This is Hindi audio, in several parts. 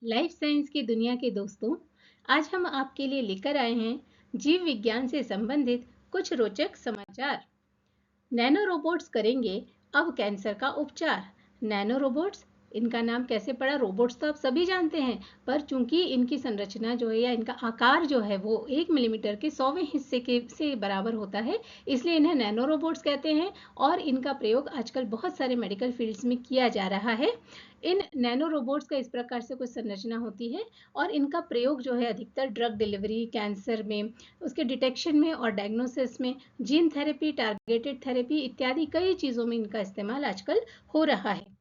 लाइफ साइंस की दुनिया के दोस्तों, आज हम आपके लिए लेकर आए हैं जीव विज्ञान से संबंधित कुछ रोचक समाचार। नैनो रोबोट्स करेंगे अब कैंसर का उपचार। नैनो रोबोट्स, इनका नाम कैसे पड़ा? रोबोट्स तो आप सभी जानते हैं, पर चूंकि इनकी संरचना जो है या इनका आकार जो है वो 1 मिलीमीटर के 100वें हिस्से के से बराबर होता है, इसलिए इन्हें नैनो रोबोट्स कहते हैं। और इनका प्रयोग आजकल बहुत सारे मेडिकल फील्ड्स में किया जा रहा है। इन नैनो रोबोट्स का इस प्रकार से कुछ संरचना होती है और इनका प्रयोग जो है अधिकतर ड्रग डिलीवरी, कैंसर में, उसके डिटेक्शन में और डायग्नोसिस में, जीन थेरेपी, टारगेटेड थेरेपी इत्यादि कई चीज़ों में इनका इस्तेमाल आजकल हो रहा है।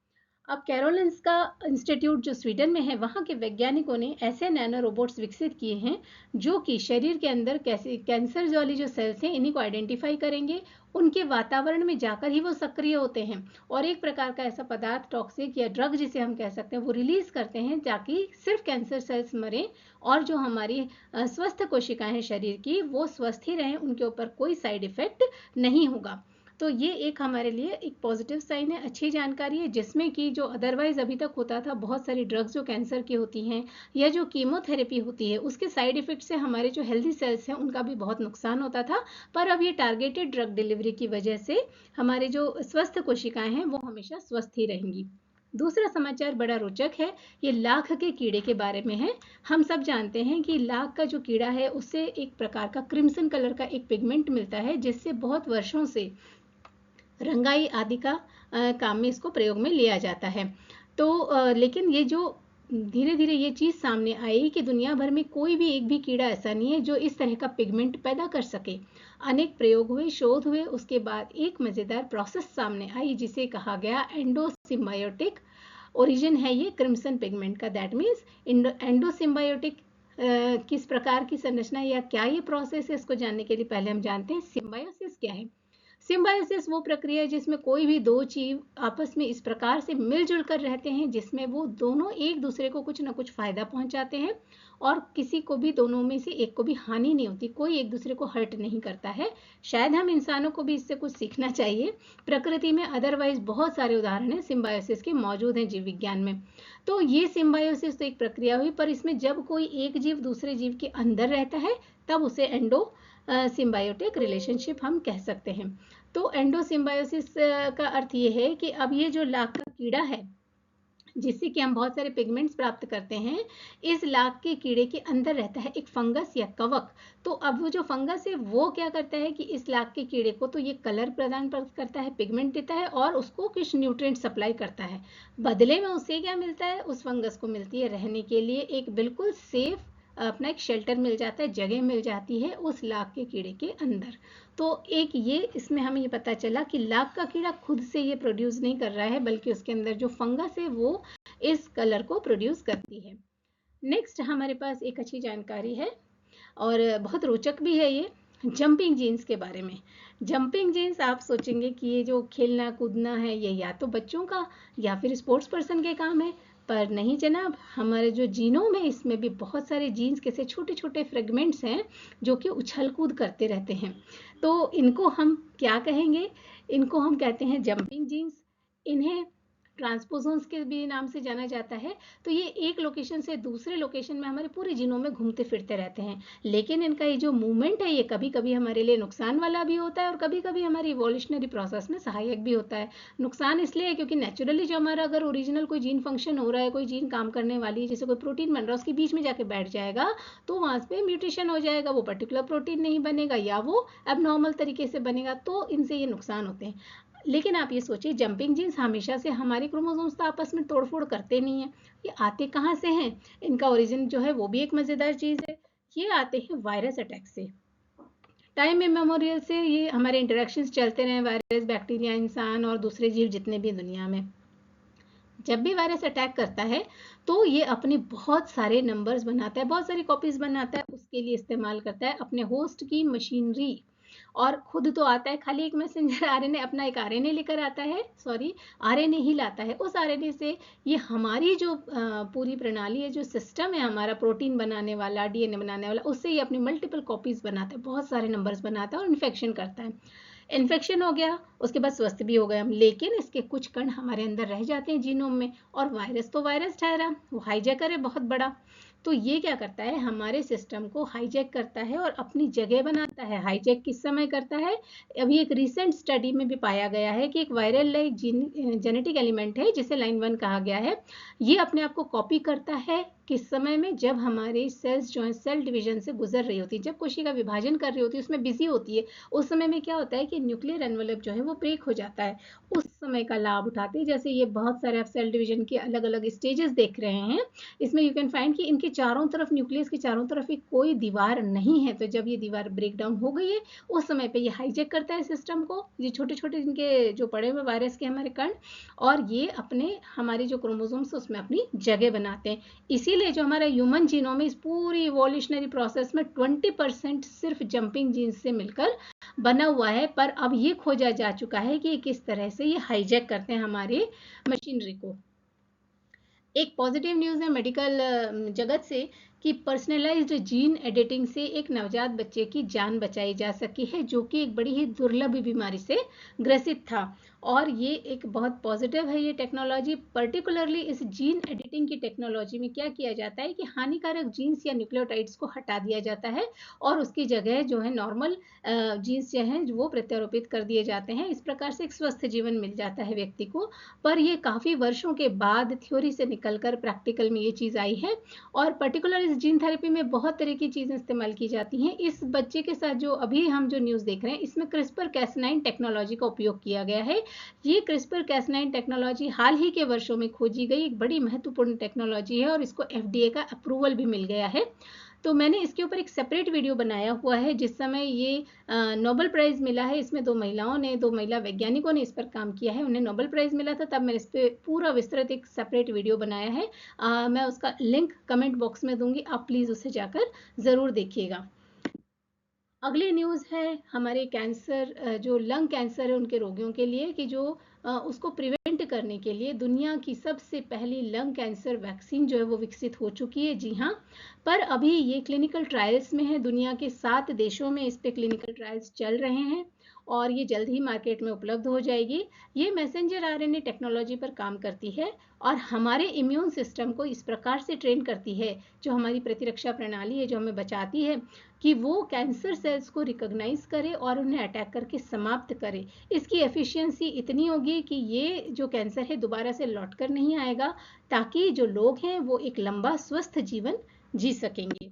अब कैरोलिंस्का इंस्टीट्यूट जो स्वीडन में है, वहाँ के वैज्ञानिकों ने ऐसे नैनो रोबोट्स विकसित किए हैं जो कि शरीर के अंदर कैसे कैंसर वाली जो सेल्स हैं इन्हीं को आइडेंटिफाई करेंगे, उनके वातावरण में जाकर ही वो सक्रिय होते हैं और एक प्रकार का ऐसा पदार्थ, टॉक्सिक या ड्रग जिसे हम कह सकते हैं, वो रिलीज करते हैं ताकि सिर्फ कैंसर सेल्स मरें और जो हमारी स्वस्थ कोशिकाएं हैं शरीर की वो स्वस्थ ही रहें, उनके ऊपर कोई साइड इफेक्ट नहीं होगा। तो ये एक हमारे लिए एक पॉजिटिव साइन है, अच्छी जानकारी है, जिसमें कि जो अदरवाइज अभी तक होता था, बहुत सारी ड्रग्स जो कैंसर की होती हैं या जो कीमोथेरेपी होती है, उसके साइड इफेक्ट से हमारे जो हेल्दी सेल्स हैं उनका भी बहुत नुकसान होता था। पर अब ये टारगेटेड ड्रग डिलीवरी की वजह से हमारे जो स्वस्थ कोशिकाएं हैं वो हमेशा स्वस्थ ही रहेंगी। दूसरा समाचार बड़ा रोचक है, ये लाख के कीड़े के बारे में है। हम सब जानते हैं कि लाख का जो कीड़ा है उससे एक प्रकार का क्रिम्सन कलर का एक पिगमेंट मिलता है, जिससे बहुत वर्षों से रंगाई आदि का काम में इसको प्रयोग में लिया जाता है। तो लेकिन ये जो धीरे धीरे ये चीज़ सामने आई कि दुनिया भर में कोई भी एक भी कीड़ा ऐसा नहीं है जो इस तरह का पिगमेंट पैदा कर सके। अनेक प्रयोग हुए, शोध हुए, उसके बाद एक मज़ेदार प्रोसेस सामने आई जिसे कहा गया एंडोसिम्बायोटिक। ओरिजिन है ये क्रिम्सन पिगमेंट का, दैट मीन्स एंडोसिम्बायोटिक। किस प्रकार की संरचना या क्या ये प्रोसेस है, इसको जानने के लिए पहले हम जानते हैं सिम्बायोसिस क्या है। सिम्बायोसिस वो प्रक्रिया है जिसमें कोई भी दो जीव आपस में इस प्रकार से मिलजुल कर रहते हैं जिसमें वो दोनों एक दूसरे को कुछ ना कुछ फायदा पहुंचाते हैं और किसी को भी, दोनों में से एक को भी हानि नहीं होती, कोई एक दूसरे को हर्ट नहीं करता है। शायद हम इंसानों को भी इससे कुछ सीखना चाहिए। प्रकृति में अदरवाइज बहुत सारे उदाहरण हैं सिम्बायोसिस के, मौजूद हैं जीव विज्ञान में। तो ये सिम्बायोसिस तो एक प्रक्रिया हुई, पर इसमें जब कोई एक जीव दूसरे जीव के अंदर रहता है तब उसे एंडो सिम्बायोटिक रिलेशनशिप हम कह सकते हैं। तो एंडोसिम्बायोसिस का अर्थ ये है कि अब ये जो लाख का कीड़ा है जिससे कि हम बहुत सारे पिगमेंट्स प्राप्त करते हैं, इस लाख के कीड़े के अंदर रहता है एक फंगस या कवक। तो अब वो जो फंगस है वो क्या करता है कि इस लाख के कीड़े को तो ये कलर प्रदान करता है, पिगमेंट देता है और उसको कुछ न्यूट्रिएंट सप्लाई करता है। बदले में उसे क्या मिलता है? उस फंगस को मिलती है रहने के लिए एक बिल्कुल सेफ अपना एक शेल्टर मिल जाता है, जगह मिल जाती है उस लाख के कीड़े के अंदर। तो एक ये इसमें हमें ये पता चला कि लाख का कीड़ा खुद से ये प्रोड्यूस नहीं कर रहा है, बल्कि उसके अंदर जो फंगस है वो इस कलर को प्रोड्यूस करती है। नेक्स्ट हमारे पास एक अच्छी जानकारी है और बहुत रोचक भी है ये, जंपिंग जीन्स के बारे में। जंपिंग जीन्स, आप सोचेंगे कि ये जो खेलना कूदना है ये या तो बच्चों का या फिर स्पोर्ट्स पर्सन के काम है, पर नहीं जनाब, हमारे जो जीनों में इसमें भी बहुत सारे जीन्स के छोटे छोटे फ्रेगमेंट्स हैं जो कि उछल कूद करते रहते हैं। तो इनको हम क्या कहेंगे? इनको हम कहते हैं जंपिंग जीन्स। इन्हें ट्रांसपोजोन्स के भी नाम से जाना जाता है। तो ये एक लोकेशन से दूसरे लोकेशन में हमारे पूरे जीनों में घूमते फिरते रहते हैं, लेकिन इनका ये जो मूवमेंट है ये कभी कभी हमारे लिए नुकसान वाला भी होता है और कभी कभी हमारी इवोल्यूशनरी प्रोसेस में सहायक भी होता है। नुकसान इसलिए है क्योंकि नेचुरली जो हमारा अगर ओरिजिनल कोई जीन फंक्शन हो रहा है, कोई जीन काम करने वाली है, जैसे कोई प्रोटीन बन रहा है, उसके बीच में जाके बैठ जाएगा तो वहां पे म्यूटेशन हो जाएगा, वो पर्टिकुलर प्रोटीन नहीं बनेगा या वो एबनॉर्मल तरीके से बनेगा, तो इनसे ये नुकसान होते हैं। लेकिन आप ये सोचिए, जंपिंग जीन्स हमेशा से हमारे क्रोमोसोम्स तो आपस में तोड़फोड़ करते नहीं है, ये आते कहाँ से हैं? इनका ओरिजिन जो है वो भी एक मजेदार चीज है। ये आते हैं वायरस अटैक से। टाइम मेमोरियल से ये हमारे इंटरेक्शंस चलते रहे, वायरस, बैक्टीरिया, इंसान और दूसरे जीव जितने भी दुनिया में। जब भी वायरस अटैक करता है तो ये अपने बहुत सारे नंबर्स बनाता है, बहुत सारी कॉपीज बनाता है, उसके लिए इस्तेमाल करता है अपने होस्ट की मशीनरी। और खुद तो आता है खाली एक मैसेंजर आरएनए, अपना एक आरएनए लेकर आता है, सॉरी आरएनए ही लाता है। उस आरएनए से ये हमारी जो पूरी प्रणाली है, जो सिस्टम है हमारा प्रोटीन बनाने वाला, डीएनए बनाने वाला, उससे ये अपनी मल्टीपल कॉपीज बनाता है, बहुत सारे नंबर्स बनाता है और इन्फेक्शन करता है। इन्फेक्शन हो गया, उसके बाद स्वस्थ भी हो गए हम, लेकिन इसके कुछ कण हमारे अंदर रह जाते हैं जीनोम में, और वायरस तो वायरस ठहरा, वो हाईजैकर है बहुत बड़ा। तो ये क्या करता है, हमारे सिस्टम को हाईजैक करता है और अपनी जगह बनाता है। हाईजैक किस समय करता है, अभी एक रिसेंट स्टडी में भी पाया गया है कि एक वायरल लाइक जेनेटिक एलिमेंट है जिसे लाइन 1 कहा गया है, ये अपने आप को कॉपी करता है किस समय में, जब हमारी सेल्स जो है सेल डिवीजन से गुजर रही होती है, जब कोशिका विभाजन कर रही होती है, उसमें बिजी होती है, उस समय में क्या होता है कि न्यूक्लियर एनवेलप जो है वो ब्रेक हो जाता है। उस समय का लाभ उठाते हैं, जैसे ये बहुत सारे आप सेल डिवीजन के अलग अलग स्टेजेस देख रहे हैं, इसमें यू कैन फाइंड कि इनके चारों तरफ, न्यूक्लियस के चारों तरफ एक कोई दीवार नहीं है। तो जब ये दीवार ब्रेक डाउन हो गई है, उस समय पे ये हाईजैक करता है सिस्टम को, ये छोटे छोटे इनके जो पड़े हुए वायरस के हमारे कण, और ये अपने हमारी जो क्रोमोसोम्स उसमें अपनी जगह बनाते हैं। इसीलिए जो हमारा ह्यूमन जीनोम है, इस पूरी इवोल्यूशनरी प्रोसेस में 20% सिर्फ जंपिंग जीन्स से मिलकर बना हुआ है। पर अब ये खोजा जा चुका है कि किस तरह से ये हाईजैक करते हैं हमारी मशीनरी को। एक पॉजिटिव न्यूज़ है मेडिकल जगत से कि पर्सनलाइज्ड जीन एडिटिंग से एक नवजात बच्चे की जान बचाई जा सकी है, जो कि एक बड़ी ही दुर्लभ बीमारी से ग्रसित था। और ये एक बहुत पॉजिटिव है ये टेक्नोलॉजी। पर्टिकुलरली इस जीन एडिटिंग की टेक्नोलॉजी में क्या किया जाता है कि हानिकारक जीन्स या न्यूक्लियोटाइड्स को हटा दिया जाता है और उसकी जगह जो है नॉर्मल जीन्स जो हैं वो प्रत्यारोपित कर दिए जाते हैं। इस प्रकार से एक स्वस्थ जीवन मिल जाता है व्यक्ति को। पर ये काफ़ी वर्षों के बाद थ्योरी से निकलकर प्रैक्टिकल में ये चीज़ आई है, और पर्टिकुलर इस जीन थेरेपी में बहुत तरह की चीज़ें इस्तेमाल की जाती हैं। इस बच्चे के साथ जो अभी हम जो न्यूज़ देख रहे हैं, इसमें क्रिस्पर कैस9 टेक्नोलॉजी का उपयोग किया गया है। ये क्रिस्पर कैस9 टेक्नोलॉजी हाल ही के वर्षों में खोजी गई एक बड़ी महत्वपूर्ण टेक्नोलॉजी है, और इसको FDA का अप्रूवल भी मिल गया है। तो मैंने इसके ऊपर एक सेपरेट वीडियो बनाया हुआ है। जिस समय ये नोबेल प्राइज़ मिला है, इसमें दो महिला वैज्ञानिकों ने इस पर काम किया है, उन्हें नोबेल प्राइज़ मिला था, तब मैंने इस पर पूरा विस्तृत एक सेपरेट वीडियो बनाया है। मैं उसका लिंक कमेंट बॉक्स में दूंगी, आप प्लीज़ उसे जाकर ज़रूर देखिएगा। अगली न्यूज़ है हमारे कैंसर, जो लंग कैंसर है उनके रोगियों के लिए, कि जो उसको प्रिवेंट करने के लिए दुनिया की सबसे पहली लंग कैंसर वैक्सीन जो है वो विकसित हो चुकी है। जी हाँ, पर अभी ये क्लिनिकल ट्रायल्स में है। दुनिया के 7 देशों में इस पे क्लिनिकल ट्रायल्स चल रहे हैं और ये जल्द ही मार्केट में उपलब्ध हो जाएगी। ये मैसेंजर RNA टेक्नोलॉजी पर काम करती है और हमारे इम्यून सिस्टम को इस प्रकार से ट्रेन करती है, जो हमारी प्रतिरक्षा प्रणाली है जो हमें बचाती है, कि वो कैंसर सेल्स को रिकॉग्नाइज करे और उन्हें अटैक करके समाप्त करे। इसकी एफिशिएंसी इतनी होगी कि ये जो कैंसर है दोबारा से लौट कर नहीं आएगा, ताकि जो लोग हैं वो एक लंबा स्वस्थ जीवन जी सकेंगे।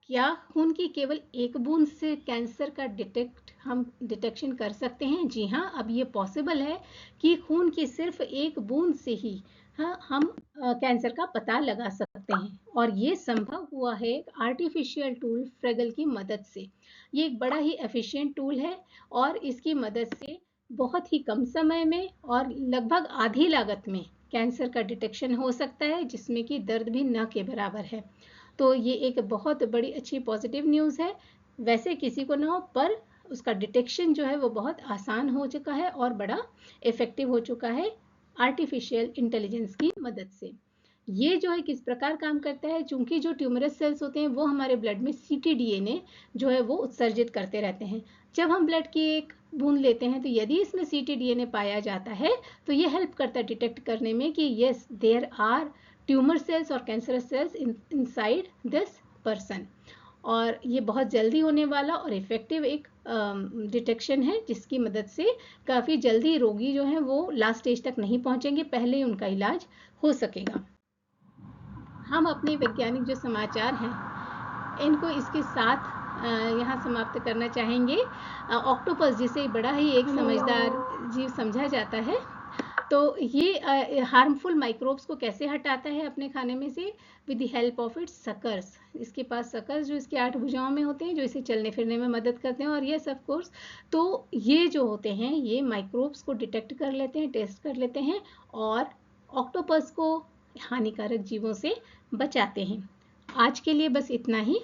क्या खून की केवल एक बूंद से कैंसर का डिटेक्शन कर सकते हैं? जी हाँ, अब ये पॉसिबल है कि खून की सिर्फ एक बूंद से ही हम कैंसर का पता लगा सकते हैं, और ये संभव हुआ है आर्टिफिशियल टूल फ्रेगल की मदद से। ये एक बड़ा ही एफिशिएंट टूल है और इसकी मदद से बहुत ही कम समय में और लगभग आधी लागत में कैंसर का डिटेक्शन हो सकता है, जिसमें कि दर्द भी न के बराबर है। तो ये एक बहुत बड़ी अच्छी पॉजिटिव न्यूज़ है। वैसे किसी को ना हो, पर उसका डिटेक्शन जो है वो बहुत आसान हो चुका है और बड़ा इफेक्टिव हो चुका है आर्टिफिशियल इंटेलिजेंस की मदद से। ये जो है किस प्रकार काम करता है, चूंकि जो ट्यूमरस सेल्स होते हैं वो हमारे ब्लड में ctDNA जो है वो उत्सर्जित करते रहते हैं। जब हम ब्लड की एक बूंद लेते हैं तो यदि इसमें ctDNA पाया जाता है तो ये हेल्प करता है डिटेक्ट करने में कि yes there are tumour cells और cancerous cells inside this person. और ये बहुत जल्दी होने वाला और इफेक्टिव एक डिटेक्शन है, जिसकी मदद से काफ़ी जल्दी रोगी जो हैं वो लास्ट स्टेज तक नहीं पहुंचेंगे, पहले ही उनका इलाज हो सकेगा। हम अपने वैज्ञानिक जो समाचार हैं इनको इसके साथ यहाँ समाप्त करना चाहेंगे। ऑक्टोपस जिसे बड़ा ही एक समझदार जीव समझा जाता है, तो ये हार्मफुल माइक्रोब्स को कैसे हटाता है अपने खाने में से, with the help of its suckers. इसके पास सकर्स जो इसके 8 भुजाओं में होते हैं, जो इसे चलने फिरने में मदद करते हैं। और यस ऑफ कोर्स, तो ये जो होते हैं ये माइक्रोब्स को डिटेक्ट कर लेते हैं, टेस्ट कर लेते हैं और ऑक्टोपस को हानिकारक जीवों से बचाते हैं। आज के लिए बस इतना ही,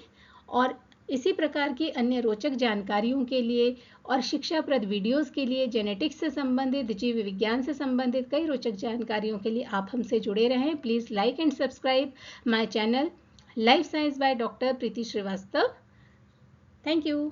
और इसी प्रकार की अन्य रोचक जानकारियों के लिए और शिक्षाप्रद वीडियोस के लिए, जेनेटिक्स से संबंधित, जीव विज्ञान से संबंधित कई रोचक जानकारियों के लिए आप हमसे जुड़े रहें। Please like and subscribe my channel life science by doctor Preeti Srivastava. Thank you.